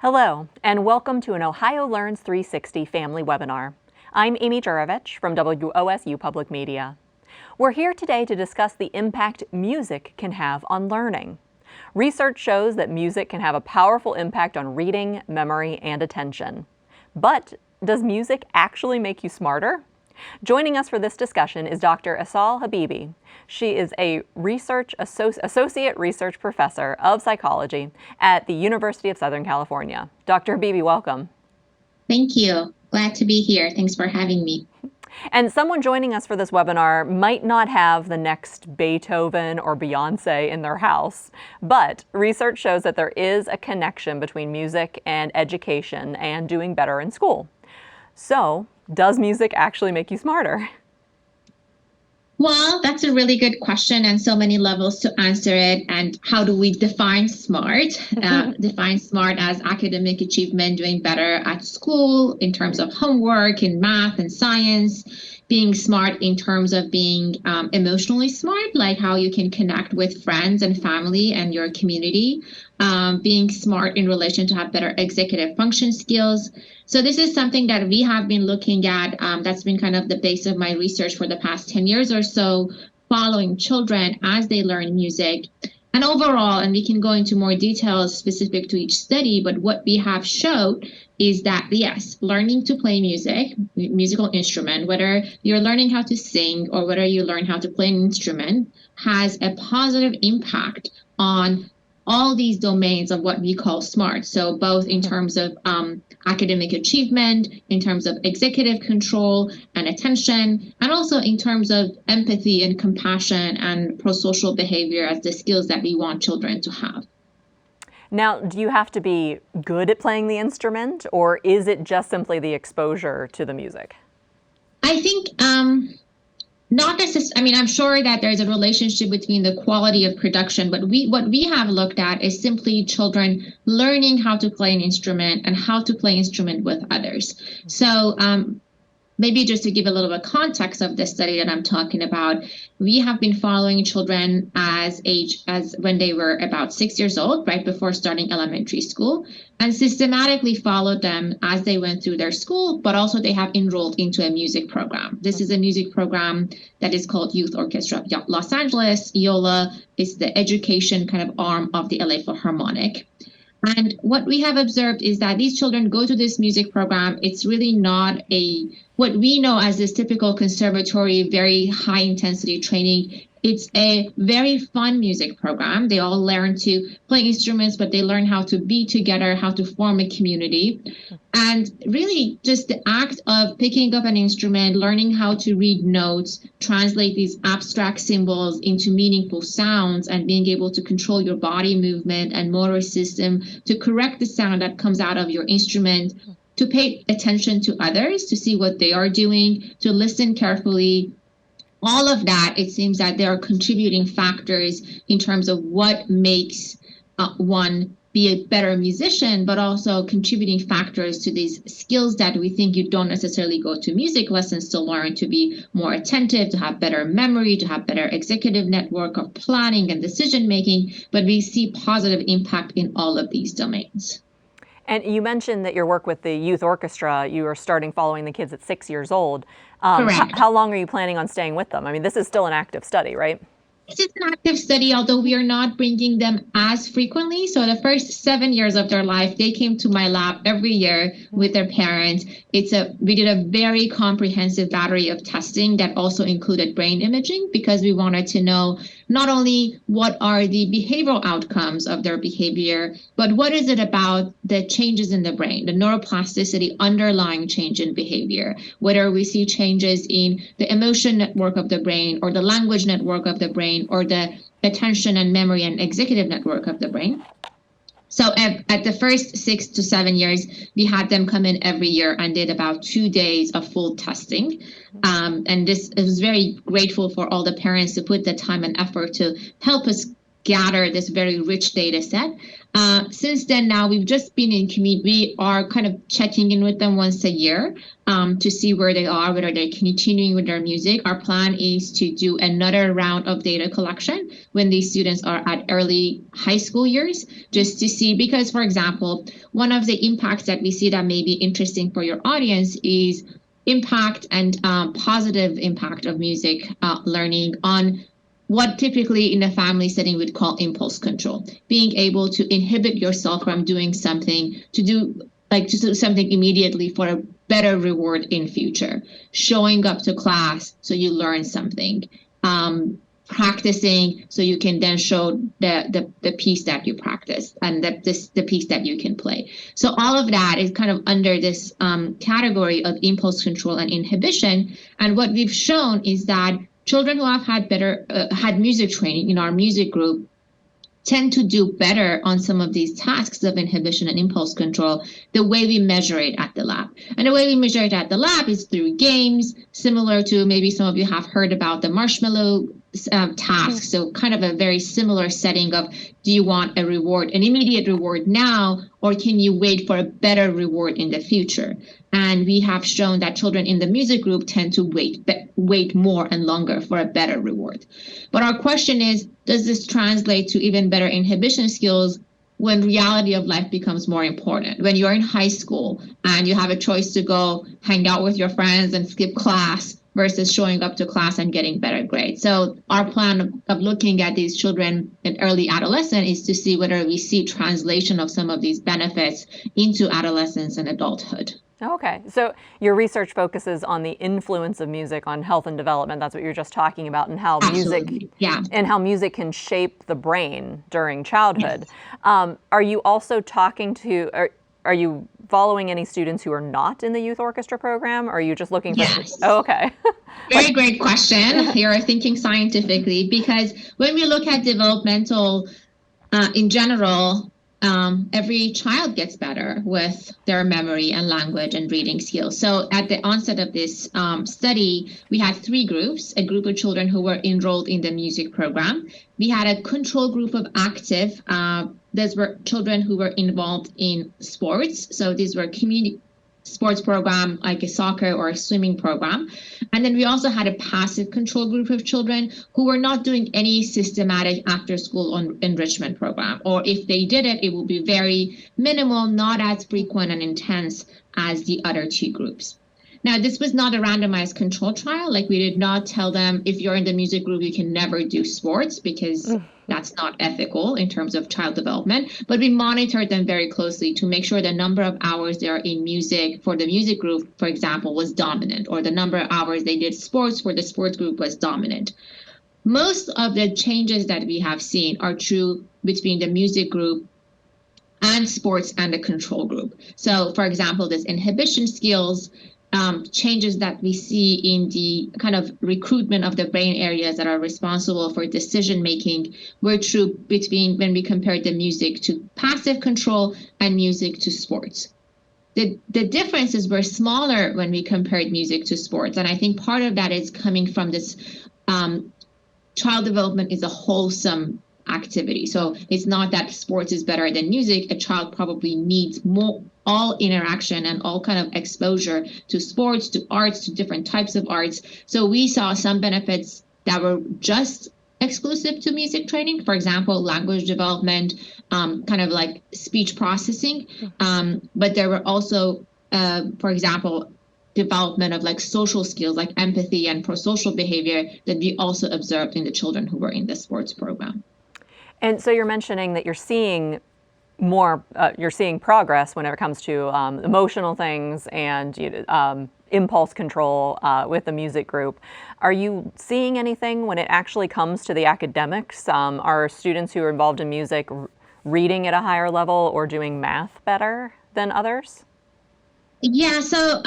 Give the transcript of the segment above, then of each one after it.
Hello, and welcome to an Ohio Learns 360 family webinar. I'm Amy Jurovich from WOSU Public Media. We're here today to discuss the impact music can have on learning. Research shows that music can have a powerful impact on reading, memory, and attention. But does music actually make you smarter? Joining us for this discussion is Dr. Assal Habibi. She is a associate research professor of psychology at the University of Southern California. Dr. Habibi, welcome. Thank you. Glad to be here. Thanks for having me. And someone joining us for this webinar might not have the next Beethoven or Beyonce in their house, but research shows that there is a connection between music and education and doing better in school. So, does music actually make you smarter? Well, that's a really good question and so many levels to answer it. And how do we define smart? Define smart as academic achievement, doing better at school in terms of homework in math and science. Being smart in terms of being emotionally smart, like how you can connect with friends and family and your community. Being smart in relation to have better executive function skills. So this is something that we have been looking at. That's been kind of the base of my research for the past 10 years or so, following children as they learn music. And overall, and we can go into more details specific to each study, but what we have showed is that, yes, learning to play musical instrument, whether you're learning how to sing or whether you learn how to play an instrument, has a positive impact on all these domains of what we call smart. So both in terms of academic achievement, in terms of executive control and attention, and also in terms of empathy and compassion and prosocial behavior as the skills that we want children to have. Now, do you have to be good at playing the instrument, or is it just simply the exposure to the music? I think not necessarily. I mean, I'm sure that there's a relationship between the quality of production, but what we have looked at is simply children learning how to play an instrument and how to play instrument with others. So maybe just to give a little bit of context of this study that I'm talking about, we have been following children as when they were about 6 years old, right before starting elementary school, and systematically followed them as they went through their school, but also they have enrolled into a music program. This is a music program that is called Youth Orchestra of Los Angeles. YOLA is the education kind of arm of the LA Philharmonic. And what we have observed is that these children go to this music program. It's really not what we know as this typical conservatory, very high intensity training. It's a very fun music program. They all learn to play instruments, but they learn how to be together, how to form a community. And really just the act of picking up an instrument, learning how to read notes, translate these abstract symbols into meaningful sounds, and being able to control your body movement and motor system to correct the sound that comes out of your instrument, to pay attention to others, to see what they are doing, to listen carefully. All of that, it seems that there are contributing factors in terms of what makes one be a better musician, but also contributing factors to these skills that we think you don't necessarily go to music lessons to learn, to be more attentive, to have better memory, to have better executive network of planning and decision making, but we see positive impact in all of these domains. And you mentioned that your work with the Youth Orchestra, you are starting following the kids at 6 years old. Correct. How long are you planning on staying with them? I mean, this is still an active study, right? This is an active study, although we are not bringing them as frequently. So the first 7 years of their life, they came to my lab every year with their parents. We did a very comprehensive battery of testing that also included brain imaging, because we wanted to know not only what are the behavioral outcomes of their behavior, but what is it about the changes in the brain, the neuroplasticity underlying change in behavior, whether we see changes in the emotion network of the brain or the language network of the brain or the attention and memory and executive network of the brain. So at the first 6 to 7 years, we had them come in every year and did about 2 days of full testing. And it was very grateful for all the parents to put the time and effort to help us gather this very rich data set. Since then, now we've just been in community. We are kind of checking in with them once a year to see where they are, whether they're continuing with their music. Our plan is to do another round of data collection when these students are at early high school years, just to see, because, for example, one of the impacts that we see that may be interesting for your audience is impact and positive impact of music learning on what typically in a family setting we'd call impulse control, being able to inhibit yourself from doing something to do something immediately for a better reward in future, showing up to class so you learn something, practicing so you can then show the piece that you practiced and the piece that you can play. So all of that is kind of under this category of impulse control and inhibition. And what we've shown is that children who have had music training in our music group tend to do better on some of these tasks of inhibition and impulse control the way we measure it at the lab. And the way we measure it at the lab is through games, similar to maybe some of you have heard about the marshmallow task. So kind of a very similar setting of, do you want an immediate reward now, or can you wait for a better reward in the future? And we have shown that children in the music group tend to wait more and longer for a better reward. But our question is, does this translate to even better inhibition skills when reality of life becomes more important? When you're in high school and you have a choice to go hang out with your friends and skip class versus showing up to class and getting better grades. So our plan of looking at these children in early adolescence is to see whether we see translation of some of these benefits into adolescence and adulthood. Okay, so your research focuses on the influence of music on health and development. That's what you're just talking about, and how music can shape the brain during childhood. Yes. Are you also talking to? Are you following any students who are not in the youth orchestra program? Or are you just looking for? Yes. Oh, okay. Very great question. You're thinking scientifically, because when we look at developmental in general, every child gets better with their memory and language and reading skills. So at the onset of this study, we had 3 groups: a group of children who were enrolled in the music program. We had a control group of active. Those were children who were involved in sports. So these were community sports program, like a soccer or a swimming program. And then we also had a passive control group of children who were not doing any systematic after school enrichment program. Or if they did it, it would be very minimal, not as frequent and intense as the other 2 groups. Now, this was not a randomized control trial. Like, we did not tell them, if you're in the music group, you can never do sports, because that's not ethical in terms of child development. But we monitored them very closely to make sure the number of hours they are in music for the music group, for example, was dominant, or the number of hours they did sports for the sports group was dominant. Most of the changes that we have seen are true between the music group and sports and the control group. So, for example, this inhibition skills, changes that we see in the kind of recruitment of the brain areas that are responsible for decision making were true between when we compared the music to passive control and music to sports. The differences were smaller when we compared music to sports. And I think part of that is coming from this child development is a wholesome activity. So it's not that sports is better than music. A child probably needs more all interaction and all kind of exposure to sports, to arts, to different types of arts. So we saw some benefits that were just exclusive to music training. For example, language development, kind of like speech processing. But there were also, for example, development of like social skills like empathy and pro-social behavior that we also observed in the children who were in the sports program. And so you're mentioning that you're seeing progress whenever it comes to emotional things and impulse control with the music group. Are you seeing anything when it actually comes to the academics? Are students who are involved in music reading at a higher level or doing math better than others? Yeah, so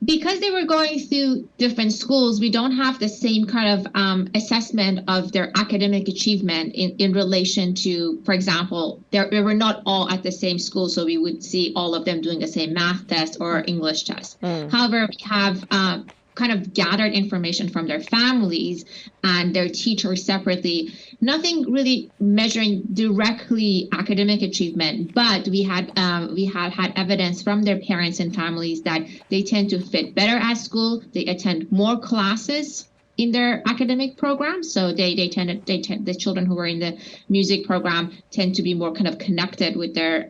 because they were going through different schools, we don't have the same kind of assessment of their academic achievement in relation to, for example, they were not all at the same school, so we would see all of them doing the same math test or English test. However, we have kind of gathered information from their families and their teachers separately. Nothing really measuring directly academic achievement, but we had had evidence from their parents and families that they tend to fit better at school. They attend more classes in their academic program, so the children who were in the music program tend to be more kind of connected with their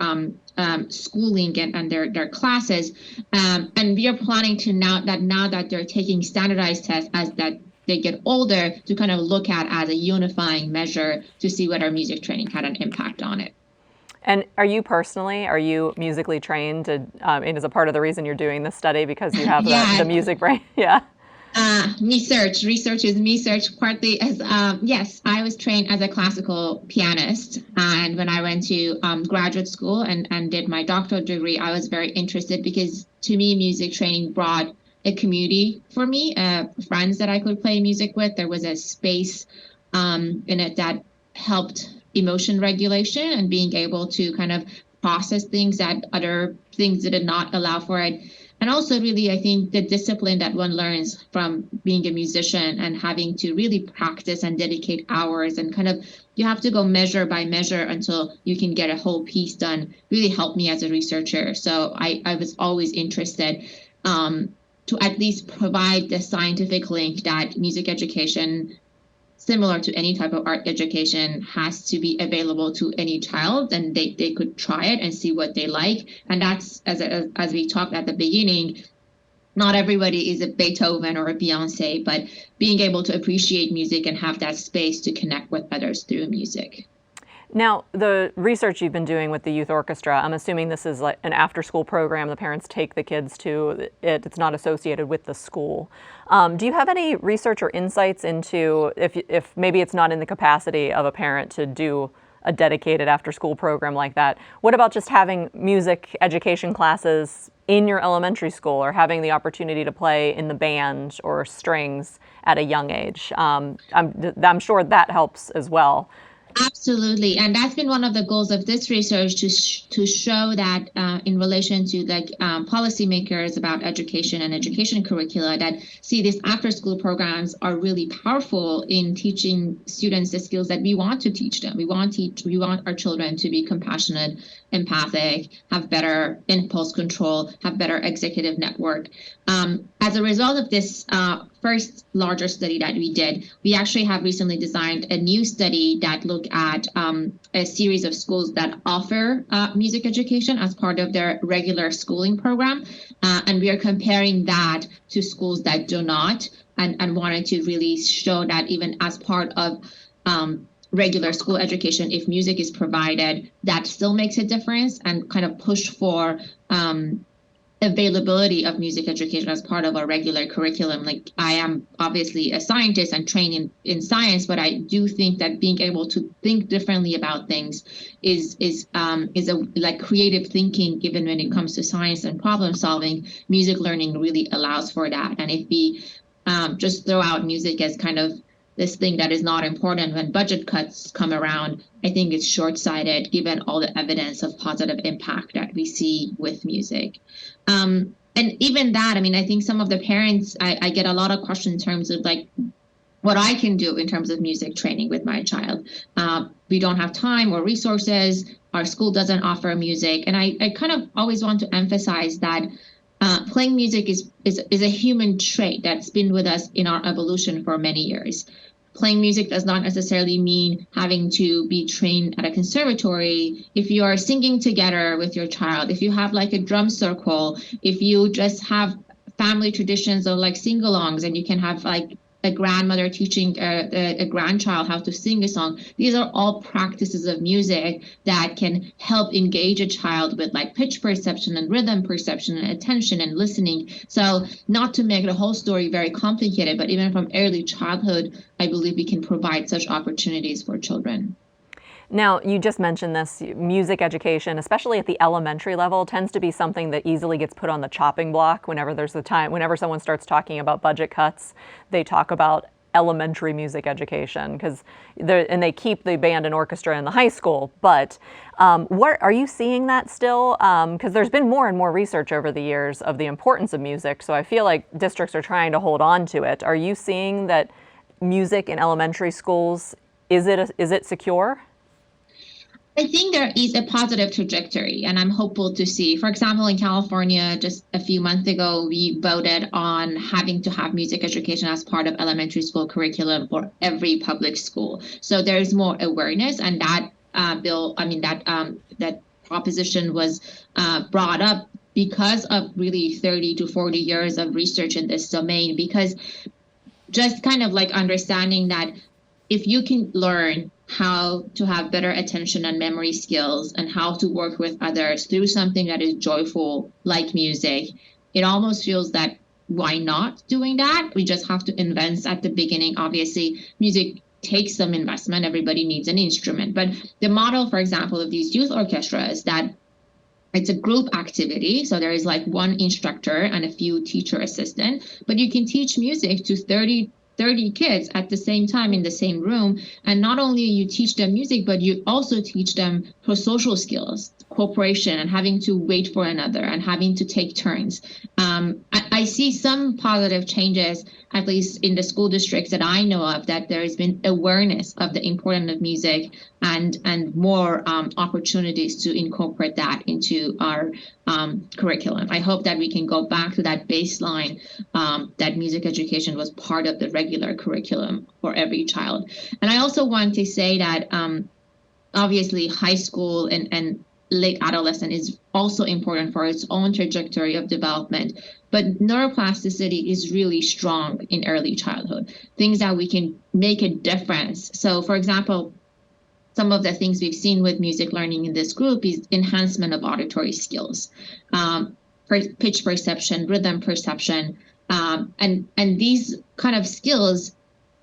schooling and their classes, and we are planning to now that they're taking standardized tests as that they get older, to kind of look at as a unifying measure to see whether music training had an impact on it. And are you musically trained? And is a part of the reason you're doing this study because you have the music brain? Yeah. Research is research partly as, yes, I was trained as a classical pianist. And when I went to graduate school and did my doctoral degree, I was very interested because to me, music training brought a community for me, friends that I could play music with. There was a space in it that helped emotion regulation and being able to kind of process things that other things did not allow for it. And also really, I think the discipline that one learns from being a musician and having to really practice and dedicate hours and kind of, you have to go measure by measure until you can get a whole piece done, really helped me as a researcher. So I was always interested to at least provide the scientific link that music education, similar to any type of art education, has to be available to any child, and they could try it and see what they like. And that's, as we talked at the beginning, not everybody is a Beethoven or a Beyonce, but being able to appreciate music and have that space to connect with others through music. Now, the research you've been doing with the Youth Orchestra, I'm assuming this is like an after-school program the parents take the kids to. It's not associated with the school. Do you have any research or insights into if maybe it's not in the capacity of a parent to do a dedicated after-school program like that? What about just having music education classes in your elementary school, or having the opportunity to play in the band or strings at a young age? I'm sure that helps as well. Absolutely. And that's been one of the goals of this research, to show that in relation to policymakers about education and education curricula, that see these after school programs are really powerful in teaching students the skills that we want to teach them. We want our children to be compassionate, empathic, have better impulse control, have better executive network. As a result of this first larger study that we did, we actually have recently designed a new study that look at a series of schools that offer music education as part of their regular schooling program. And we are comparing that to schools that do not, and wanted to really show that even as part of regular school education, if music is provided, that still makes a difference, and kind of push for availability of music education as part of our regular curriculum. Like, I am obviously a scientist and trained in science, but I do think that being able to think differently about things is a creative thinking, given when it comes to science and problem solving. Music learning really allows for that. And if we just throw out music as kind of this thing that is not important when budget cuts come around, I think it's short-sighted given all the evidence of positive impact that we see with music. And even that, I mean, I think some of the parents, I get a lot of questions in terms of like what I can do in terms of music training with my child. We don't have time or resources. Our school doesn't offer music. And I kind of always want to emphasize that playing music is a human trait that's been with us in our evolution for many years. Playing music does not necessarily mean having to be trained at a conservatory. If you are singing together with your child, if you have like a drum circle, if you just have family traditions of like sing-alongs, and you can have like a grandmother teaching a grandchild how to sing a song. These are all practices of music that can help engage a child with like pitch perception and rhythm perception and attention and listening. So not to make the whole story very complicated, but even from early childhood, I believe we can provide such opportunities for children. Now, you just mentioned this, music education, especially at the elementary level, tends to be something that easily gets put on the chopping block whenever there's the time, whenever someone starts talking about budget cuts. They talk about elementary music education, because they keep the band and orchestra in the high school. But what are you seeing that still? Because there's been more and more research over the years of the importance of music. So I feel like districts are trying to hold on to it. Are you seeing that music in elementary schools, is it secure? I think there is a positive trajectory, and I'm hopeful to see. For example, in California, just a few months ago, we voted on having to have music education as part of elementary school curriculum for every public school. So there's more awareness, and that that proposition was brought up because of really 30 to 40 years of research in this domain, because just kind of like understanding that if you can learn how to have better attention and memory skills and how to work with others through something that is joyful like music, it almost feels that why not doing that? We just have to invest at the beginning. Obviously, music takes some investment. Everybody needs an instrument. But the model, for example, of these youth orchestras, that it's a group activity. So there is like one instructor and a few teacher assistants, but you can teach music to 30 kids at the same time in the same room. And not only you teach them music, but you also teach them pro-social skills, cooperation, and having to wait for another and having to take turns. I see some positive changes, at least in the school districts that I know of, that there has been awareness of the importance of music and more opportunities to incorporate that into our curriculum. I hope that we can go back to that baseline, that music education was part of the regular curriculum for every child. And I also want to say that obviously high school and late adolescent is also important for its own trajectory of development. But neuroplasticity is really strong in early childhood, things that we can make a difference. So, for example, some of the things we've seen with music learning in this group is enhancement of auditory skills, pitch perception, rhythm perception, and these kind of skills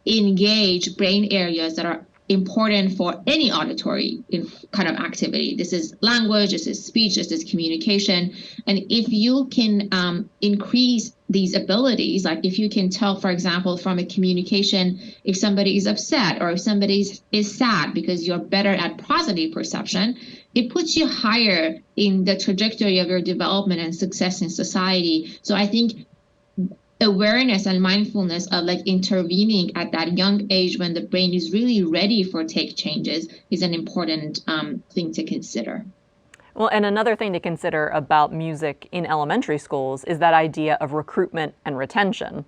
engage brain areas that are important for any auditory kind of activity. This is language, this is speech, this is communication. And if you can increase these abilities, like if you can tell, for example, from a communication, if somebody is upset or if somebody is sad, because you're better at positive perception, it puts you higher in the trajectory of your development and success in society. So I think awareness and mindfulness of like intervening at that young age when the brain is really ready for take changes is an important thing to consider. Well, and another thing to consider about music in elementary schools is that idea of recruitment and retention.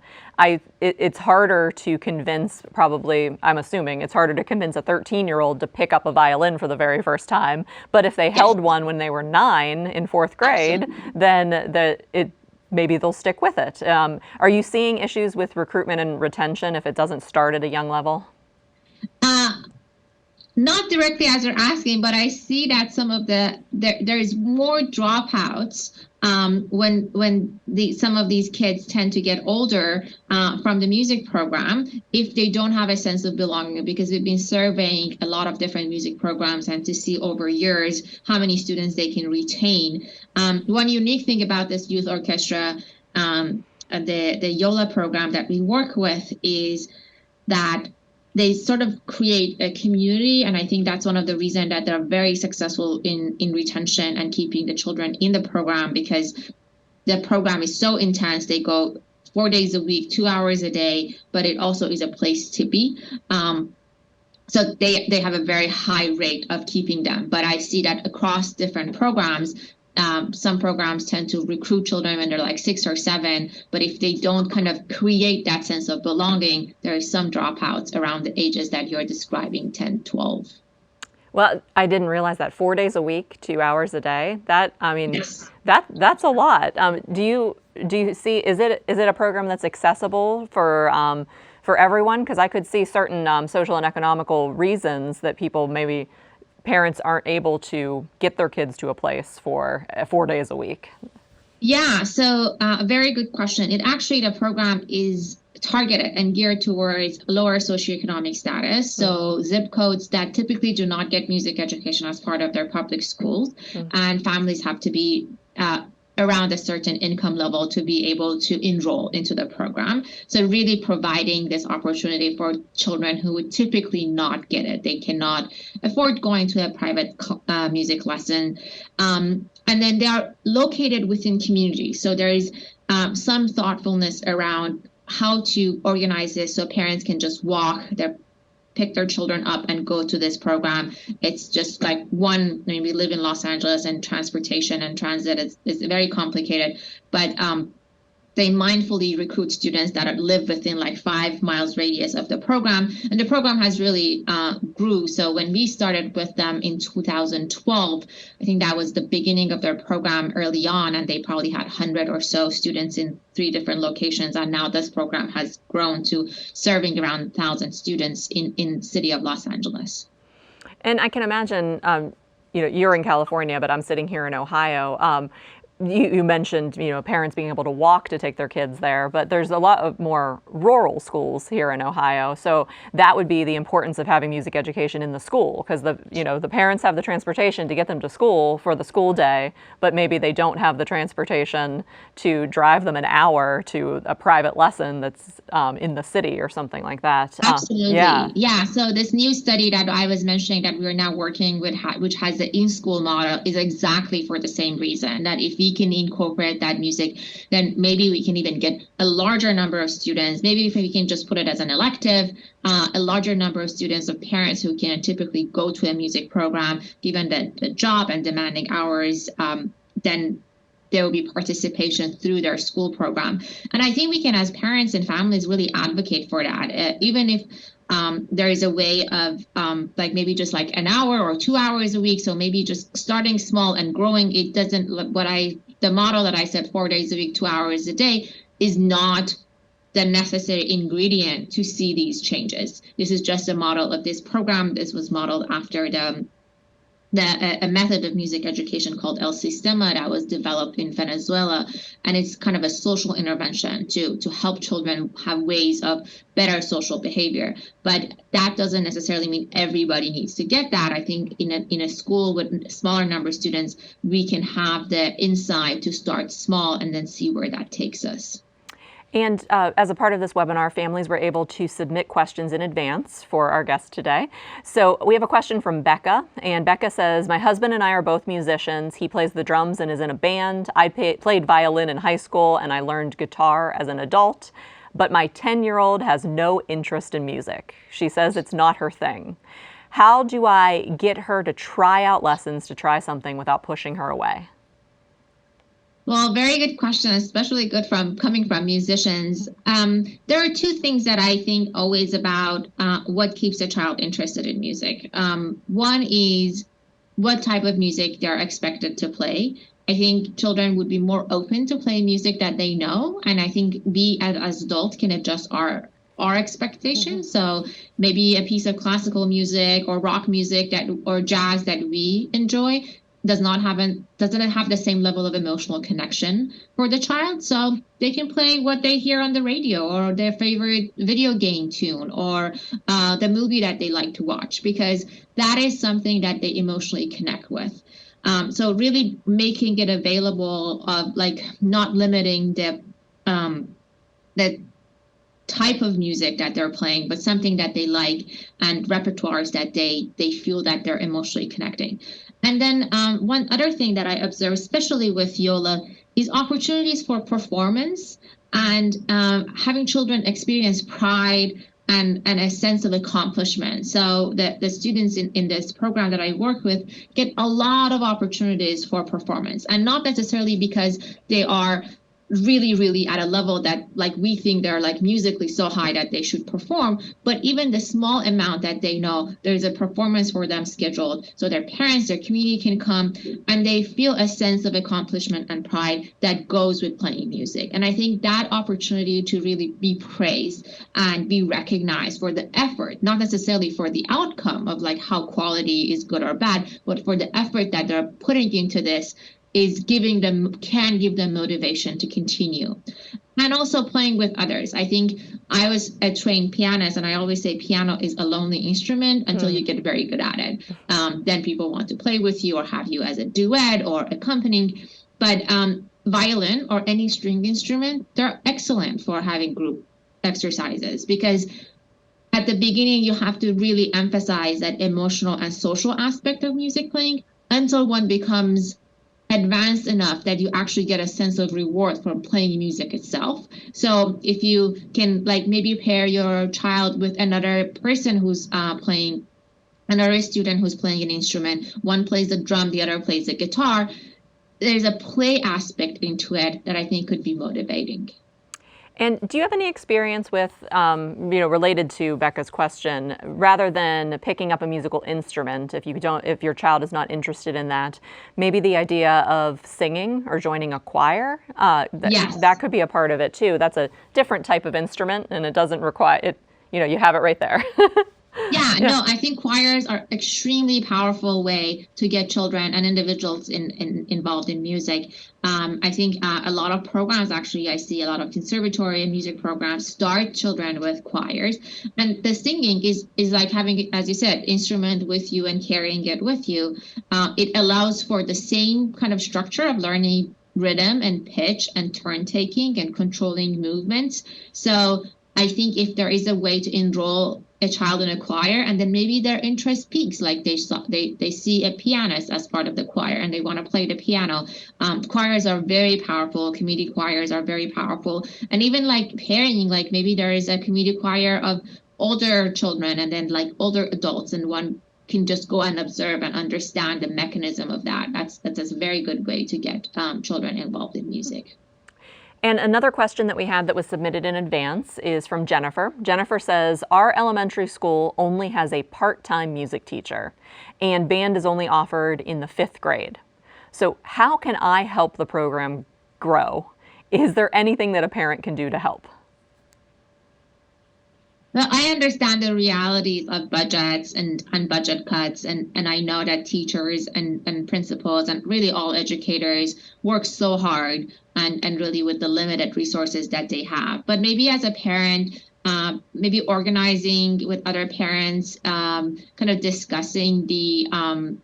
It's harder to convince, probably, I'm assuming, it's harder to convince a 13-year-old to pick up a violin for the very first time. But if they held one when they were 9 in 4th grade, then maybe they'll stick with it. Are you seeing issues with recruitment and retention if it doesn't start at a young level? Not directly as you're asking, but I see that some of there is more dropouts when some of these kids tend to get older from the music program if they don't have a sense of belonging, because we've been surveying a lot of different music programs and to see over years how many students they can retain. One unique thing about this youth orchestra, the YOLA program that we work with, is that they sort of create a community, and I think that's one of the reasons that they're very successful in retention and keeping the children in the program, because the program is so intense. They go 4 days a week, 2 hours a day, but it also is a place to be. So they have a very high rate of keeping them. But I see that across different programs, some programs tend to recruit children when they're like 6 or 7, but if they don't kind of create that sense of belonging, there are some dropouts around the ages that you're describing, 10, 12. Well, I didn't realize that 4 days a week, 2 hours a day. Yes. That's a lot. Do you see, is it a program that's accessible for everyone? Because I could see certain social and economical reasons that parents aren't able to get their kids to a place for 4 days a week. Yeah, so a very good question. The program is targeted and geared towards lower socioeconomic status. So zip codes that typically do not get music education as part of their public schools, and families have to be around a certain income level to be able to enroll into the program. So really providing this opportunity for children who would typically not get it. They cannot afford going to a private music lesson. And then they are located within communities. So there is some thoughtfulness around how to organize this so parents can just pick their children up and go to this program. It's just like we live in Los Angeles, and transportation and transit is very complicated, but they mindfully recruit students that live within like 5 miles radius of the program. And the program has really grew. So when we started with them in 2012, I think that was the beginning of their program early on, and they probably had 100 or so students in 3 different locations. And now this program has grown to serving around 1,000 students in city of Los Angeles. And I can imagine, you're in California, but I'm sitting here in Ohio. You mentioned, parents being able to walk to take their kids there, but there's a lot of more rural schools here in Ohio. So that would be the importance of having music education in the school, because the parents have the transportation to get them to school for the school day, but maybe they don't have the transportation to drive them an hour to a private lesson that's in the city or something like that. Absolutely. Yeah. So this new study that I was mentioning that we're now working with, which has the in-school model, is exactly for the same reason, that if we can incorporate that music, then maybe we can even get a larger number of students. Maybe if we can just put it as an elective, a larger number of students, of parents who can typically go to a music program, given the job and demanding hours, then there will be participation through their school program. And I think we can, as parents and families, really advocate for that. Even if there is a way of maybe just like an hour or 2 hours a week. So maybe just starting small and growing. It doesn't, the model that I said, 4 days a week, 2 hours a day, is not the necessary ingredient to see these changes. This is just a model of this program. This was modeled after a method of music education called El Sistema that was developed in Venezuela. And it's kind of a social intervention to help children have ways of better social behavior. But that doesn't necessarily mean everybody needs to get that. I think in a school with a smaller number of students, we can have the insight to start small and then see where that takes us. And as a part of this webinar, families were able to submit questions in advance for our guest today. So we have a question from Becca, and Becca says, my husband and I are both musicians. He plays the drums and is in a band. I played violin in high school, and I learned guitar as an adult. But my 10-year-old has no interest in music. She says it's not her thing. How do I get her to try out lessons, to try something without pushing her away? Well, very good question, especially good coming from musicians. There are 2 things that I think always about what keeps a child interested in music. One is what type of music they're expected to play. I think children would be more open to play music that they know, and I think we as adults can adjust our expectations. So maybe a piece of classical music or rock music or jazz that we enjoy doesn't have the same level of emotional connection for the child. So they can play what they hear on the radio, or their favorite video game tune, or the movie that they like to watch, because that is something that they emotionally connect with. So really making it available, of not limiting the type of music that they're playing, but something that they like, and repertoires that they feel that they're emotionally connecting. And then one other thing that I observe, especially with Yola, is opportunities for performance, and having children experience pride and a sense of accomplishment. So the students in this program that I work with get a lot of opportunities for performance, and not necessarily because they are really, really at a level that we think they're musically so high that they should perform, but even the small amount that they know there's a performance for them scheduled, so their parents, their community can come, and they feel a sense of accomplishment and pride that goes with playing music. And I think that opportunity to really be praised and be recognized for the effort, not necessarily for the outcome of how quality is good or bad, but for the effort that they're putting into this, can give them motivation to continue. And also playing with others. I think I was a trained pianist, and I always say piano is a lonely instrument until you get very good at it. Then people want to play with you or have you as a duet or accompanying. But violin or any string instrument, they're excellent for having group exercises, because at the beginning, you have to really emphasize that emotional and social aspect of music playing until one becomes advanced enough that you actually get a sense of reward from playing music itself. So if you can like maybe pair your child with another person who's playing, another student who's playing an instrument, one plays the drum, the other plays the guitar, there's a play aspect into it that I think could be motivating. And do you have any experience with, related to Becca's question, rather than picking up a musical instrument, if your child is not interested in that, maybe the idea of singing or joining a choir, Yes. that could be a part of it too. That's a different type of instrument, and it doesn't require it. You have it right there. Yeah, no, I think choirs are extremely powerful way to get children and individuals involved in music. I think a lot of programs, actually, I see a lot of conservatory and music programs start children with choirs. And the singing is like having, as you said, instrument with you and carrying it with you. It allows for the same kind of structure of learning rhythm and pitch and turn taking and controlling movements. So I think if there is a way to enroll a child in a choir, and then maybe their interest peaks, like they see a pianist as part of the choir and they want to play the piano. Choirs are very powerful. Community choirs are very powerful. And even like pairing, like maybe there is a community choir of older children and then like older adults, and one can just go and observe and understand the mechanism of that. That's a very good way to get children involved in music. And another question that we had that was submitted in advance is from Jennifer. Jennifer says, our elementary school only has a part-time music teacher, and band is only offered in the 5th grade. So how can I help the program grow? Is there anything that a parent can do to help? Well, I understand the realities of budgets and budget cuts, and I know that teachers and principals and really all educators work so hard and really with the limited resources that they have. But maybe as a parent, maybe organizing with other parents, kind of discussing the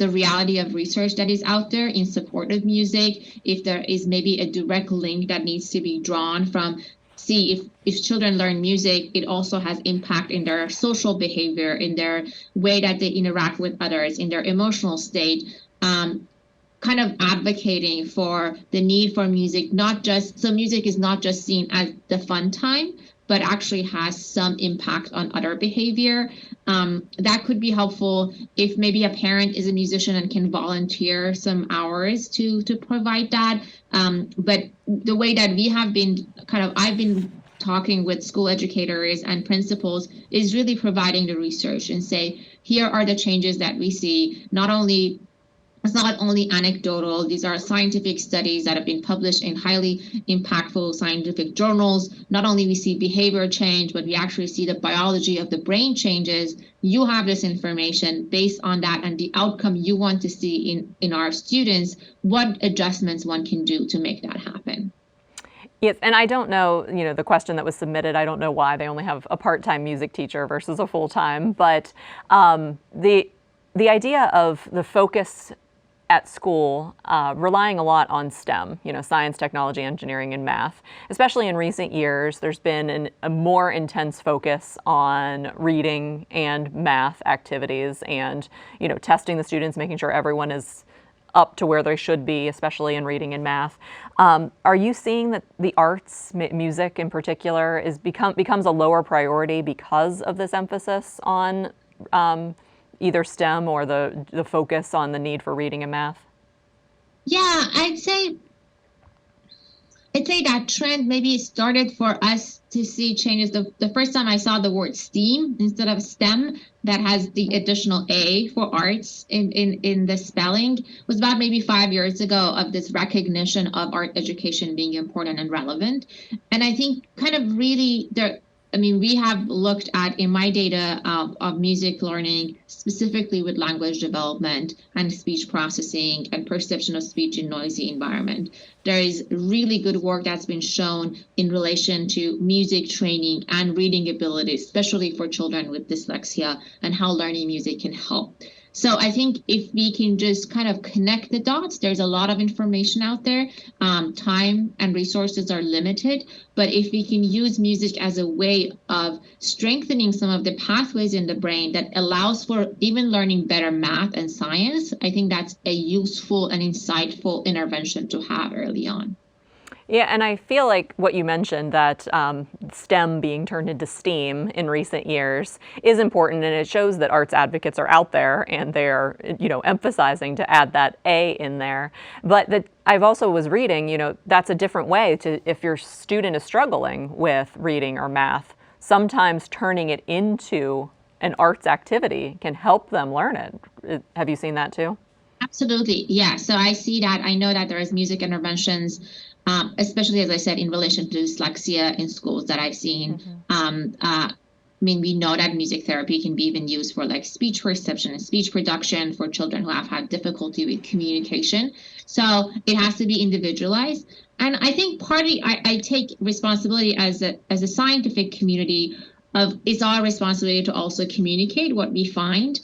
reality of research that is out there in support of music. If there is maybe a direct link that needs to be drawn from, see if children learn music, it also has impact in their social behavior, in their way that they interact with others, in their emotional state. Kind of advocating for the need for music, so music is not just seen as the fun time, but actually has some impact on other behavior. That could be helpful if maybe a parent is a musician and can volunteer some hours to provide that. But the way that I've been talking with school educators and principals is really providing the research and say, here are the changes that we see. It's not only anecdotal. These are scientific studies that have been published in highly impactful scientific journals. Not only we see behavior change, but we actually see the biology of the brain changes. You have this information based on that and the outcome you want to see in our students, what adjustments one can do to make that happen. Yes, and I don't know, the question that was submitted, I don't know why they only have a part-time music teacher versus a full-time, but the idea of the focus at school, relying a lot on STEM, science, technology, engineering, and math. Especially in recent years, there's been a more intense focus on reading and math activities and, testing the students, making sure everyone is up to where they should be, especially in reading and math. Are you seeing that the arts, music in particular, becomes a lower priority because of this emphasis on either STEM or the focus on the need for reading and math? Yeah, I'd say that trend maybe started for us to see changes. The first time I saw the word STEAM instead of STEM, that has the additional A for arts in the spelling, was about maybe 5 years ago, of this recognition of art education being important and relevant. And I think kind of really we have looked at, in my data of music learning, specifically with language development and speech processing and perception of speech in noisy environment. There is really good work that's been shown in relation to music training and reading ability, especially for children with dyslexia, and how learning music can help. So I think if we can just kind of connect the dots, there's a lot of information out there. Time and resources are limited, but if we can use music as a way of strengthening some of the pathways in the brain that allows for even learning better math and science, I think that's a useful and insightful intervention to have early on. Yeah, and I feel like what you mentioned, that STEM being turned into STEAM in recent years, is important, and it shows that arts advocates are out there and they're, emphasizing to add that A in there. But that I've also was reading, that's a different way to, if your student is struggling with reading or math, sometimes turning it into an arts activity can help them learn it. Have you seen that too? Absolutely. Yeah. So I see that. I know that there is music interventions, especially, as I said, in relation to dyslexia in schools that I've seen. I mean, we know that music therapy can be even used for like speech perception and speech production for children who have had difficulty with communication. So it has to be individualized. And I think partly I take responsibility as a scientific community of it's our responsibility to also communicate what we find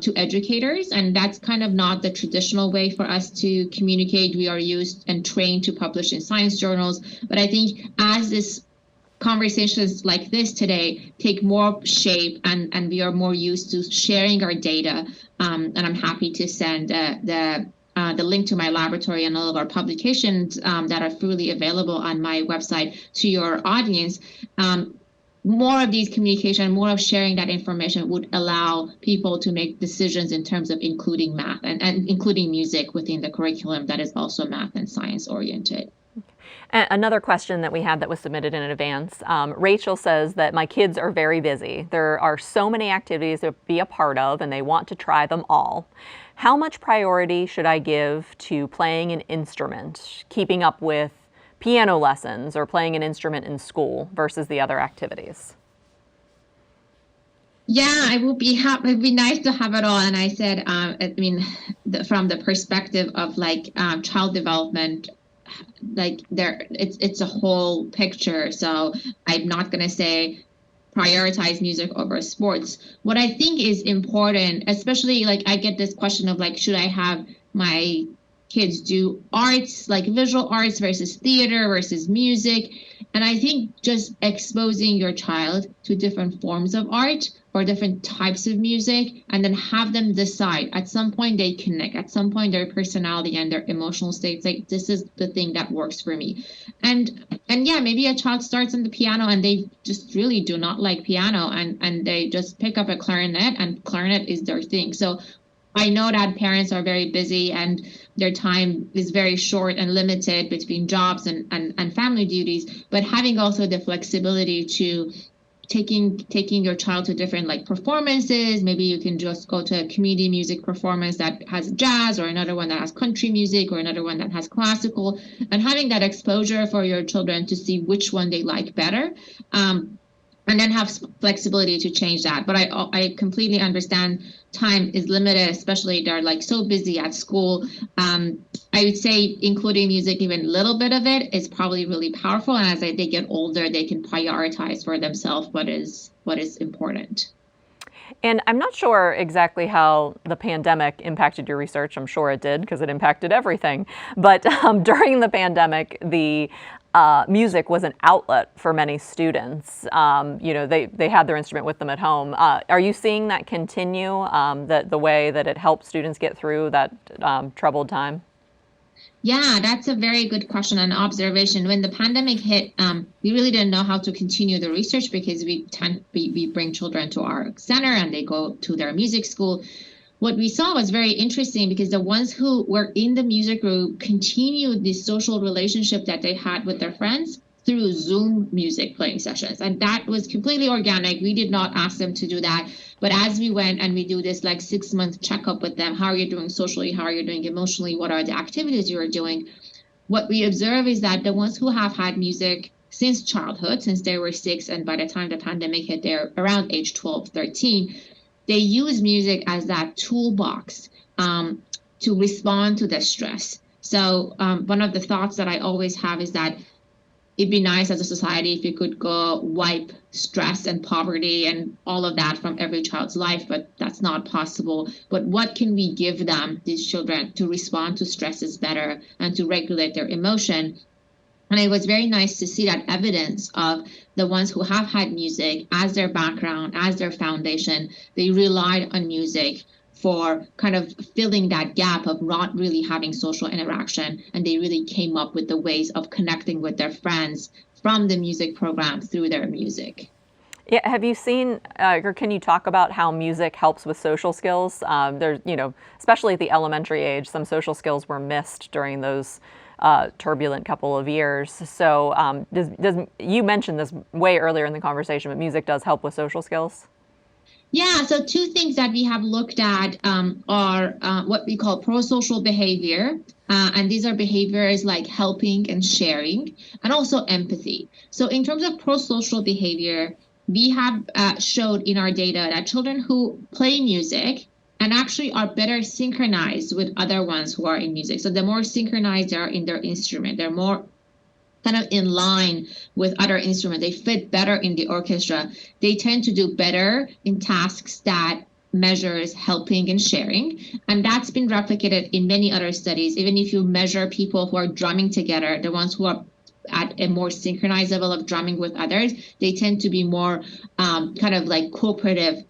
to educators. And that's kind of not the traditional way for us to communicate. We are used and trained to publish in science journals. But I think as this conversations like this today take more shape and we are more used to sharing our data, and I'm happy to send the link to my laboratory and all of our publications that are freely available on my website to your audience. More of these communication, more of sharing that information would allow people to make decisions in terms of including math and including music within the curriculum that is also math and science oriented. Another question that we had that was submitted in advance, Rachel says that my kids are very busy. There are so many activities to be a part of and they want to try them all. How much priority should I give to playing an instrument, keeping up with piano lessons, or playing an instrument in school versus the other activities? Yeah, I would be happy. It'd be nice to have it all. And I said, I mean, from the perspective of like child development, like it's a whole picture. So I'm not going to say prioritize music over sports. What I think is important, especially like I get this question of like, should I have my kids do arts, like visual arts versus theater versus music? And I think just exposing your child to different forms of art or different types of music, and then have them decide at some point they connect, at some point their personality and their emotional states, like this is the thing that works for me. And yeah, maybe a child starts on the piano and they just really do not like piano, and they just pick up a clarinet and clarinet is their thing. So I know that parents are very busy and their time is very short and limited between jobs and family duties, but having also the flexibility to taking your child to different like performances. Maybe you can just go to a community music performance that has jazz, or another one that has country music, or another one that has classical, and having that exposure for your children to see which one they like better. And then have flexibility to change that. But I completely understand time is limited, especially they're like so busy at school. I would say including music, even a little bit of it, is probably really powerful. And as they get older, they can prioritize for themselves what is important. And I'm not sure exactly how the pandemic impacted your research. I'm sure it did, because it impacted everything. But during the pandemic, the music was an outlet for many students. They had their instrument with them at home. Are you seeing that continue, the way that it helped students get through that troubled time? Yeah, that's a very good question and observation. When the pandemic hit, we really didn't know how to continue the research, because we bring children to our center and they go to their music school. What we saw was very interesting, because the ones who were in the music group continued the social relationship that they had with their friends through Zoom music playing sessions. And that was completely organic. We did not ask them to do that. But as we went and we do this like 6-month checkup with them, how are you doing socially? How are you doing emotionally? What are the activities you are doing? What we observe is that the ones who have had music since childhood, since they were 6, and by the time the pandemic hit, they're around age 12, 13, they use music as that toolbox to respond to the stress. So one of the thoughts that I always have is that it'd be nice as a society if we could go wipe stress and poverty and all of that from every child's life, but that's not possible. But what can we give them, these children, to respond to stresses better and to regulate their emotion? And it was very nice to see that evidence of the ones who have had music as their background, as their foundation. They relied on music for kind of filling that gap of not really having social interaction. And they really came up with the ways of connecting with their friends from the music program through their music. Yeah, have you seen, or can you talk about how music helps with social skills? There's, especially at the elementary age, some social skills were missed during those turbulent couple of years. So you mentioned this way earlier in the conversation, but music does help with social skills? Yeah, so two things that we have looked at are what we call pro-social behavior. And these are behaviors like helping and sharing, and also empathy. So in terms of pro-social behavior, we have showed in our data that children who play music and actually are better synchronized with other ones who are in music. So the more synchronized they are in their instrument, they're more kind of in line with other instruments. They fit better in the orchestra. They tend to do better in tasks that measures helping and sharing. And that's been replicated in many other studies. Even if you measure people who are drumming together, the ones who are at a more synchronized level of drumming with others, they tend to be more kind of like cooperative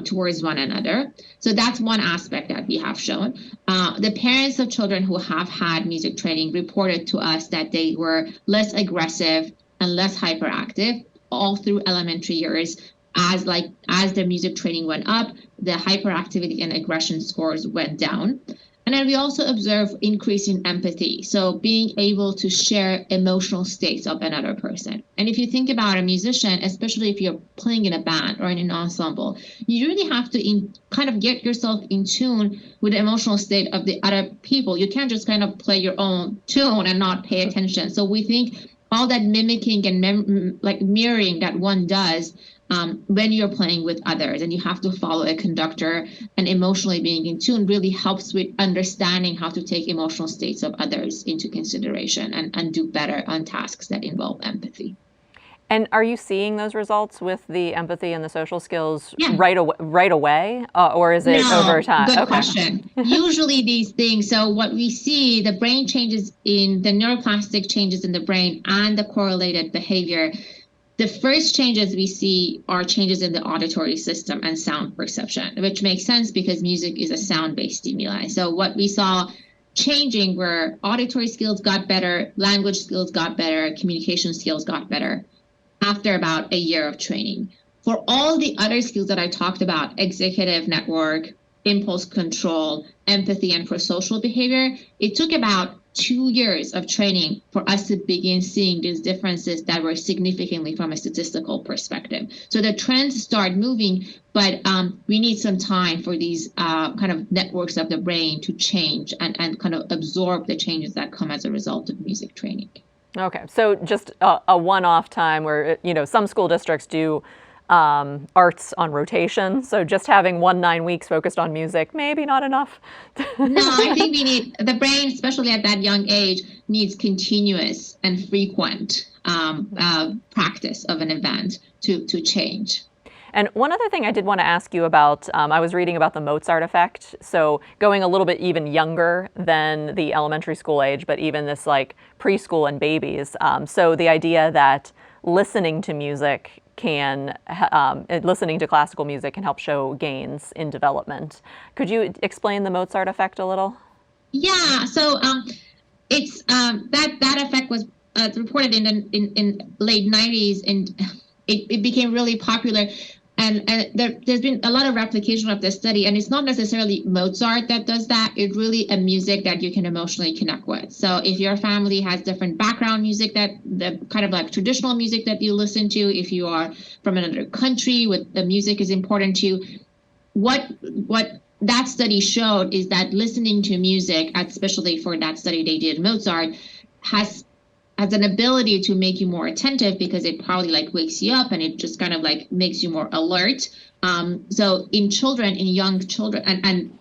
towards one another. So that's one aspect that we have shown. The parents of children who have had music training reported to us that they were less aggressive and less hyperactive all through elementary years. As the music training went up, the hyperactivity and aggression scores went down. And then we also observe increase in empathy. So being able to share emotional states of another person. And if you think about a musician, especially if you're playing in a band or in an ensemble, you really have to kind of get yourself in tune with the emotional state of the other people. You can't just kind of play your own tune and not pay attention. So we think all that mimicking and mirroring that one does when you're playing with others and you have to follow a conductor and emotionally being in tune really helps with understanding how to take emotional states of others into consideration and do better on tasks that involve empathy. And are you seeing those results with the empathy and the social skills Yeah. right away, or is it over time? Good question. Usually these things, so what we see, the brain changes in the neuroplastic changes in the brain and the correlated behavior. The first changes we see are changes in the auditory system and sound perception, which makes sense because music is a sound-based stimuli. So what we saw changing were auditory skills got better, language skills got better, communication skills got better after about a year of training. For all the other skills that I talked about, executive network, impulse control, empathy, and for social behavior, it took about 2 years of training for us to begin seeing these differences that were significantly from a statistical perspective. So the trends start moving, but we need some time for these kind of networks of the brain to change and kind of absorb the changes that come as a result of music training. Okay, so just a one-off time where, some school districts do arts on rotation. So just having 9 weeks focused on music, maybe not enough. No, I think we need, the brain, especially at that young age, needs continuous and frequent practice of an event to change. And one other thing I did want to ask you about, I was reading about the Mozart Effect. So going a little bit even younger than the elementary school age, but even this like preschool and babies. So the idea that listening to music listening to classical music can help show gains in development. Could you explain the Mozart Effect a little? Yeah, so it's that effect was reported in late 90s, and it became really popular. And there's been a lot of replication of this study, and it's not necessarily Mozart that does that. It's really a music that you can emotionally connect with. So if your family has different background music, that the kind of like traditional music that you listen to, if you are from another country, what the music is important to you, what that study showed is that listening to music, especially for that study they did Mozart, has an ability to make you more attentive because it probably like wakes you up and it just kind of like makes you more alert. So in children, in young children, and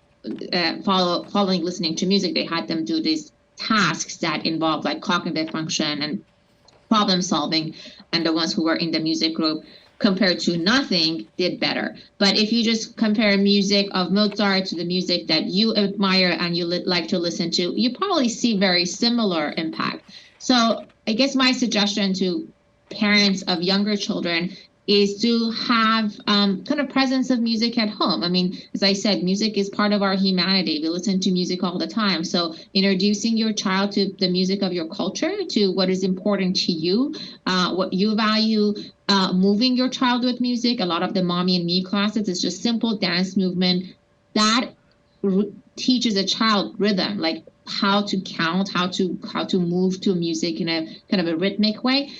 following listening to music, they had them do these tasks that involve like cognitive function and problem solving, and the ones who were in the music group compared to nothing did better. But if you just compare music of Mozart to the music that you admire and you like to listen to, you probably see very similar impact. So I guess my suggestion to parents of younger children is to have kind of presence of music at home. I mean, as I said, music is part of our humanity. We listen to music all the time. So introducing your child to the music of your culture, to what is important to you, what you value, moving your child with music. A lot of the Mommy and Me classes is just simple dance movement that teaches a child rhythm, like how to count, how to move to music in a kind of a rhythmic way.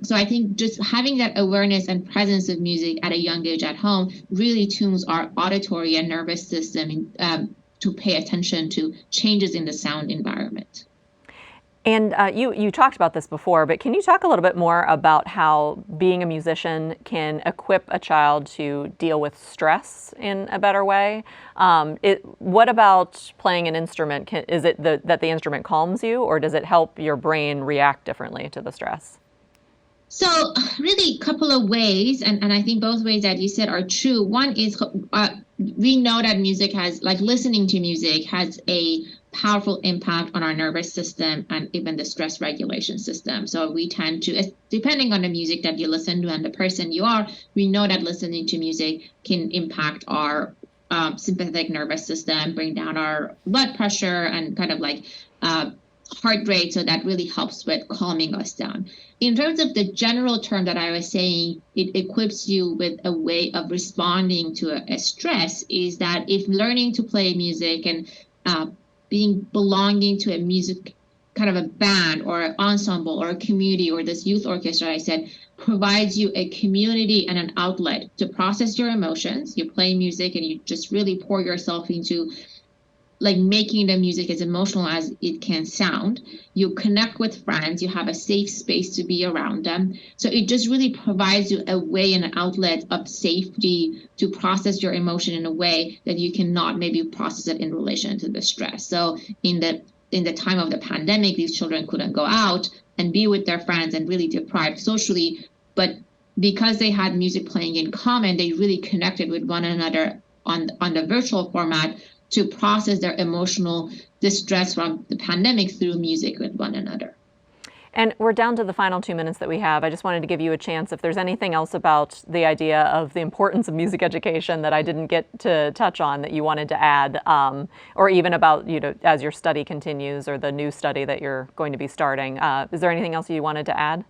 So I think just having that awareness and presence of music at a young age at home really tunes our auditory and nervous system to pay attention to changes in the sound environment. And you talked about this before, but can you talk a little bit more about how being a musician can equip a child to deal with stress in a better way? What about playing an instrument? Is it that the instrument calms you, or does it help your brain react differently to the stress? So really a couple of ways, and I think both ways that you said are true. One is we know that music has, like listening to music has a powerful impact on our nervous system and even the stress regulation system. So we tend to, depending on the music that you listen to and the person you are, we know that listening to music can impact our sympathetic nervous system, bring down our blood pressure and kind of like heart rate. So that really helps with calming us down. In terms of the general term that I was saying, it equips you with a way of responding to a stress, is that if learning to play music and belonging to a music, kind of a band or an ensemble or a community or this youth orchestra, I said, provides you a community and an outlet to process your emotions. You play music and you just really pour yourself into like making the music as emotional as it can sound. You connect with friends, you have a safe space to be around them. So it just really provides you a way and an outlet of safety to process your emotion in a way that you cannot maybe process it in relation to the stress. So in the time of the pandemic, these children couldn't go out and be with their friends and really deprived socially. But because they had music playing in common, they really connected with one another on the virtual format to process their emotional distress from the pandemic through music with one another. And we're down to the final 2 minutes that we have. I just wanted to give you a chance if there's anything else about the idea of the importance of music education that I didn't get to touch on that you wanted to add, or even about, as your study continues or the new study that you're going to be starting. Is there anything else you wanted to add?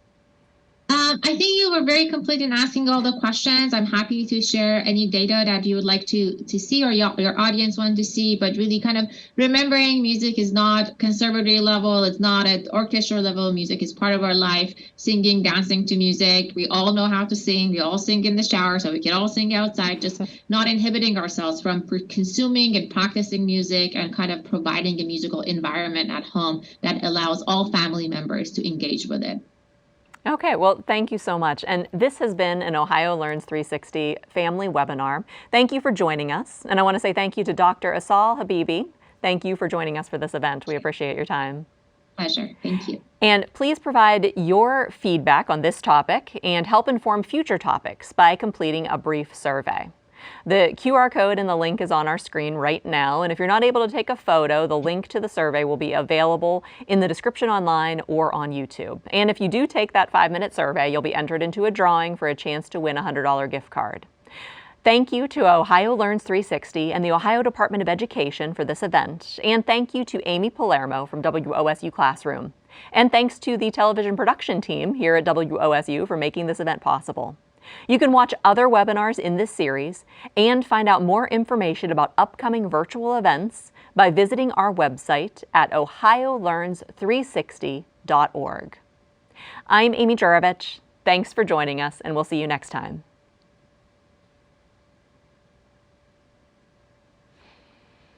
I think you were very complete in asking all the questions. I'm happy to share any data that you would like to see or your audience want to see, but really kind of remembering music is not conservatory level, it's not at orchestra level. Music is part of our life. Singing, dancing to music. We all know how to sing. We all sing in the shower, so we can all sing outside, just not inhibiting ourselves from consuming and practicing music and kind of providing a musical environment at home that allows all family members to engage with it. Okay, well, thank you so much. And this has been an Ohio Learns 360 family webinar. Thank you for joining us. And I want to say thank you to Dr. Assal Habibi. Thank you for joining us for this event. We appreciate your time. Pleasure. Thank you. And please provide your feedback on this topic and help inform future topics by completing a brief survey. The QR code and the link is on our screen right now, and if you're not able to take a photo, the link to the survey will be available in the description online or on YouTube. And if you do take that 5-minute survey, you'll be entered into a drawing for a chance to win a $100 gift card. Thank you to Ohio Learns 360 and the Ohio Department of Education for this event, and thank you to Amy Palermo from WOSU Classroom. And thanks to the television production team here at WOSU for making this event possible. You can watch other webinars in this series and find out more information about upcoming virtual events by visiting our website at ohiolearns360.org. I'm Amy Jurovich. Thanks for joining us, and we'll see you next time.